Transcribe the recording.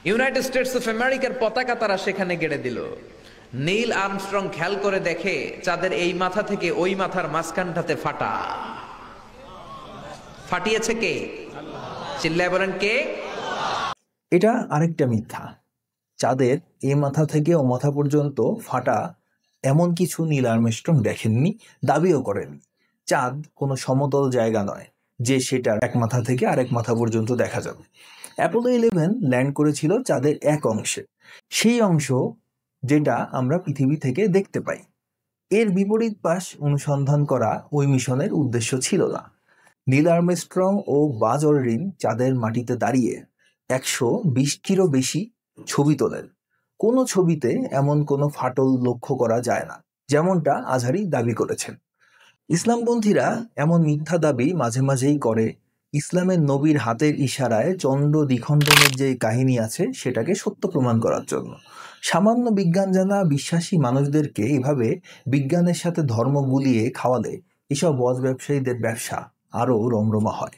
United states of আমেরিকার পতাকা তারা সেখানে গেড়ে দিল। নীল আর্মস্ট্রং খেয়াল করে দেখে চাঁদের এই মাথা থেকে ওই মাথার মাঝখানটাতে ফাটা। ফাটিয়েছে কে? চিল্লায় বলেন কে? এটা আরেকটা মিথ্যা। চাঁদের এ মাথা থেকে ও মাথা পর্যন্ত ফাটা এমন কিছু নীল আর্মস্ট্রং দেখেননি, দাবিও করেননি। চাঁদ কোনো সমতল জায়গা নয় যে সেটার এক মাথা থেকে আরেক মাথা পর্যন্ত দেখা যাবে। অ্যাপোলো 11 ল্যান্ড করেছিল চাঁদের এক অংশে, সেই অংশ যেটা আমরা পৃথিবী থেকে দেখতে পাই। এর বিপরীত পাশ অনুসন্ধান করা ওই মিশনের উদ্দেশ্য ছিল না। নীল আর্মস্ট্রং ও বাজ অলড্রিন চাঁদের মাটিতে দাঁড়িয়ে 120টিরও বেশি ছবি তোলেন। কোনো ছবিতে এমন কোনো ফাটল লক্ষ্য করা যায় না, যেমনটা আজহারি দাবি করেছেন। ইসলামপন্থীরা এমন মিথ্যা দাবি মাঝে মাঝেই করে ইসলামের নবীর হাতের ইশারায় চন্দ্র দ্বিখণ্ডনের যে কাহিনী আছে সেটাকে সত্য প্রমাণ করার জন্য। সামান্য বিজ্ঞান জানা বিশ্বাসী মানুষদেরকে এভাবে বিজ্ঞানের সাথে ধর্ম গুলিয়ে খাওয়ালে এসব বজ ব্যবসায়ীদের ব্যবসা আরও রমরমা হয়।